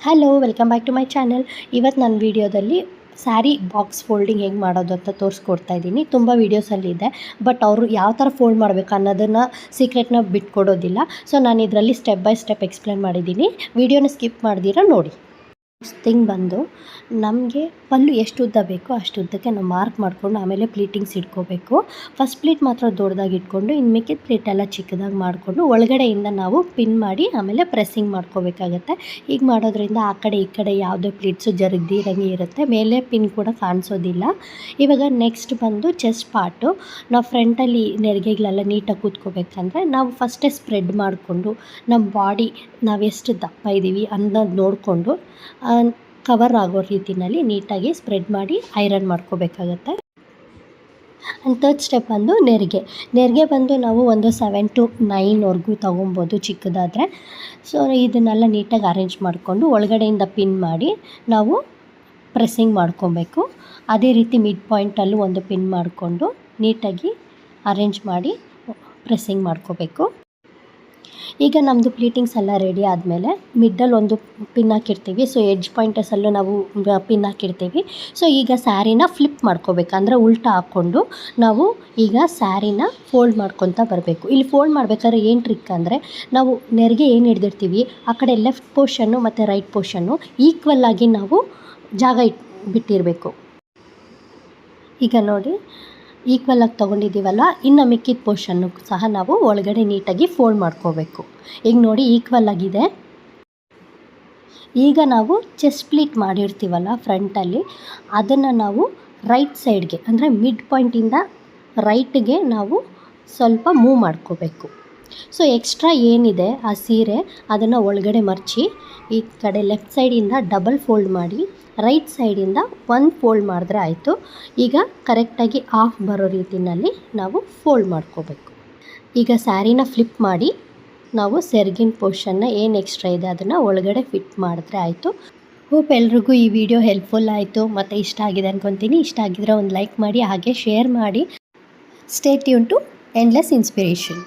Hello, welcome back to my channel. ಇವತ್ತು ನನ್ನ ವೀಡಿಯೋದಲ್ಲಿ ಸ್ಯಾರಿ ಬಾಕ್ಸ್ ಫೋಲ್ಡಿಂಗ್ ಹೆಂಗೆ ಮಾಡೋದು ಅಂತ ತೋರಿಸ್ಕೊಡ್ತಾ ಇದ್ದೀನಿ. ತುಂಬ ವೀಡಿಯೋಸಲ್ಲಿದೆ, ಬಟ್ ಅವರು ಯಾವ ಥರ ಫೋಲ್ಡ್ ಮಾಡಬೇಕು ಅನ್ನೋದನ್ನು ಸೀಕ್ರೆಟ್ನ ಬಿಟ್ಕೊಡೋದಿಲ್ಲ. ಸೊ ನಾನು ಇದರಲ್ಲಿ ಸ್ಟೆಪ್ ಬೈ ಸ್ಟೆಪ್ ಎಕ್ಸ್ಪ್ಲೇನ್ ಮಾಡಿದ್ದೀನಿ. ವೀಡಿಯೋನ ಸ್ಕಿಪ್ ಮಾಡ್ದಿರ ನೋಡಿ. ಥಿಂಗ್ ಬಂದು ನಮಗೆ ಪಲ್ಲು ಎಷ್ಟು ಉದ್ದ ಬೇಕೋ ಅಷ್ಟು ಉದ್ದಕ್ಕೆ ನಾವು ಮಾರ್ಕ್ ಮಾಡಿಕೊಂಡು ಆಮೇಲೆ ಪ್ಲೀಟಿಂಗ್ಸ್ ಇಟ್ಕೋಬೇಕು. ಫಸ್ಟ್ ಪ್ಲೀಟ್ ಮಾತ್ರ ದೊಡ್ಡದಾಗಿ ಇಟ್ಕೊಂಡು ಇನ್ನು ಮಿಕ್ಕಿದ ಪ್ಲೀಟ್ ಎಲ್ಲ ಚಿಕ್ಕದಾಗಿ ಮಾಡಿಕೊಂಡು ಒಳಗಡೆಯಿಂದ ನಾವು ಪಿನ್ ಮಾಡಿ ಆಮೇಲೆ ಪ್ರೆಸ್ಸಿಂಗ್ ಮಾಡ್ಕೋಬೇಕಾಗತ್ತೆ. ಈಗ ಮಾಡೋದ್ರಿಂದ ಆ ಕಡೆ ಈ ಕಡೆ ಯಾವುದೇ ಪ್ಲೀಟ್ಸು ಜರುಗ್ದಿರಂಗೆ ಇರುತ್ತೆ. ಮೇಲೆ ಪಿನ್ ಕೂಡ ಕಾಣಿಸೋದಿಲ್ಲ. ಇವಾಗ ನೆಕ್ಸ್ಟ್ ಬಂದು ಚೆಸ್ಟ್ ಪಾರ್ಟು. ನಾವು ಫ್ರಂಟಲ್ಲಿ ನೆರಿಗೆಗಳೆಲ್ಲ ನೀಟಾಗಿ ಕೂತ್ಕೋಬೇಕಂದ್ರೆ ನಾವು ಫಸ್ಟೇ ಸ್ಪ್ರೆಡ್ ಮಾಡಿಕೊಂಡು ನಮ್ಮ ಬಾಡಿ ನಾವೆಷ್ಟು ದಪ್ಪ ಇದ್ದೀವಿ ಅನ್ನೋದು ನೋಡಿಕೊಂಡು ಕವರ್ ಆಗೋ ರೀತಿಯಲ್ಲಿ ನೀಟಾಗಿ ಸ್ಪ್ರೆಡ್ ಮಾಡಿ ಐರನ್ ಮಾಡ್ಕೋಬೇಕಾಗತ್ತೆ. ಆ್ಯಂಡ್ ಥರ್ಡ್ ಸ್ಟೆಪ್ ಬಂದು ನೆರಿಗೆ ಬಂದು ನಾವು ಒಂದು 7 to 9ವರೆಗೂ ತೊಗೊಬೋದು ಚಿಕ್ಕದಾದರೆ. ಸೊ ಇದನ್ನೆಲ್ಲ ನೀಟಾಗಿ ಅರೇಂಜ್ ಮಾಡಿಕೊಂಡು ಒಳಗಡೆಯಿಂದ ಪಿನ್ ಮಾಡಿ ನಾವು ಪ್ರೆಸ್ಸಿಂಗ್ ಮಾಡ್ಕೊಬೇಕು. ಅದೇ ರೀತಿ ಮಿಡ್ ಪಾಯಿಂಟಲ್ಲೂ ಒಂದು ಪಿನ್ ಮಾಡಿಕೊಂಡು ನೀಟಾಗಿ ಅರೇಂಜ್ ಮಾಡಿ ಪ್ರೆಸ್ಸಿಂಗ್ ಮಾಡ್ಕೋಬೇಕು. ಈಗ ನಮ್ಮದು ಪ್ಲೀಟಿಂಗ್ಸ್ ಎಲ್ಲ ರೆಡಿ ಆದಮೇಲೆ ಮಿಡ್ಡಲ್ಲಿ ಒಂದು ಪಿನ್ ಹಾಕಿರ್ತೀವಿ. ಸೊ ಎಡ್ಜ್ ಪಾಯಿಂಟರ್ಸಲ್ಲೂ ನಾವು ಪಿನ್ ಹಾಕಿರ್ತೀವಿ. ಸೊ ಈಗ ಸ್ಯಾರಿನ ಫ್ಲಿಪ್ ಮಾಡ್ಕೋಬೇಕು, ಅಂದರೆ ಉಲ್ಟಾ ಹಾಕ್ಕೊಂಡು ನಾವು ಈಗ ಸ್ಯಾರಿನ ಫೋಲ್ಡ್ ಮಾಡ್ಕೊತಾ ಬರಬೇಕು. ಇಲ್ಲಿ ಫೋಲ್ಡ್ ಮಾಡಬೇಕಾದ್ರೆ ಏನು ಟ್ರಿಕ್ ಅಂದರೆ ನಾವು ನೆರಿಗೆ ಏನು ಹಿಡ್ದಿರ್ತೀವಿ ಆ ಕಡೆ ಲೆಫ್ಟ್ ಪೋರ್ಷನ್ನು ಮತ್ತು ರೈಟ್ ಪೋರ್ಷನ್ನು ಈಕ್ವಲ್ ಆಗಿ ನಾವು ಜಾಗ ಬಿಟ್ಟಿರಬೇಕು. ಈಗ ನೋಡಿ ಈಕ್ವಲ್ ಆಗಿ ತೊಗೊಂಡಿದ್ದೀವಲ್ಲ, ಇನ್ನು ಮಿಕ್ಕಿದ ಪೋರ್ಷನ್ನು ಸಹ ನಾವು ಒಳಗಡೆ ನೀಟಾಗಿ ಫೋಲ್ಡ್ ಮಾಡ್ಕೋಬೇಕು. ಈಗ ನೋಡಿ ಈಕ್ವಲ್ ಆಗಿದೆ. ಈಗ ನಾವು ಚೆಸ್ಟ್ ಪ್ಲೀಟ್ ಮಾಡಿರ್ತೀವಲ್ಲ ಫ್ರಂಟಲ್ಲಿ, ಅದನ್ನು ನಾವು ರೈಟ್ ಸೈಡ್ಗೆ ಅಂದರೆ ಮಿಡ್ ಪಾಯಿಂಟಿಂದ ರೈಟ್ಗೆ ನಾವು ಸ್ವಲ್ಪ ಮೂವ್ ಮಾಡ್ಕೋಬೇಕು. ಸೊ ಎಕ್ಸ್ಟ್ರಾ ಏನಿದೆ ಆ ಸೀರೆ ಅದನ್ನು ಒಳಗಡೆ ಮರ್ಚಿ ಈ ಕಡೆ ಲೆಫ್ಟ್ ಸೈಡಿಂದ ಡಬಲ್ ಫೋಲ್ಡ್ ಮಾಡಿ ರೈಟ್ ಸೈಡಿಂದ ಒಂದು ಫೋಲ್ಡ್ ಮಾಡಿದ್ರೆ ಆಯಿತು. ಈಗ ಕರೆಕ್ಟಾಗಿ ಆಫ್ ಬರೋ ರೀತಿಯಲ್ಲಿ ನಾವು ಫೋಲ್ಡ್ ಮಾಡ್ಕೋಬೇಕು. ಈಗ ಸ್ಯಾರಿನ ಫ್ಲಿಪ್ ಮಾಡಿ ನಾವು ಸೆರಗಿನ ಪೋರ್ಷನ್ನ ಏನು ಎಕ್ಸ್ಟ್ರಾ ಇದೆ ಅದನ್ನು ಒಳಗಡೆ ಫಿಟ್ ಮಾಡಿದ್ರೆ ಆಯಿತು. ಹೋಪ್ ಎಲ್ರಿಗೂ ಈ ವಿಡಿಯೋ ಹೆಲ್ಪ್ಫುಲ್ ಆಯಿತು ಮತ್ತು ಇಷ್ಟ ಆಗಿದೆ ಅಂದ್ಕೊತೀನಿ. ಇಷ್ಟ ಆಗಿದ್ರೆ ಒಂದು ಲೈಕ್ ಮಾಡಿ, ಹಾಗೆ ಶೇರ್ ಮಾಡಿ. Stay tune to endless inspiration.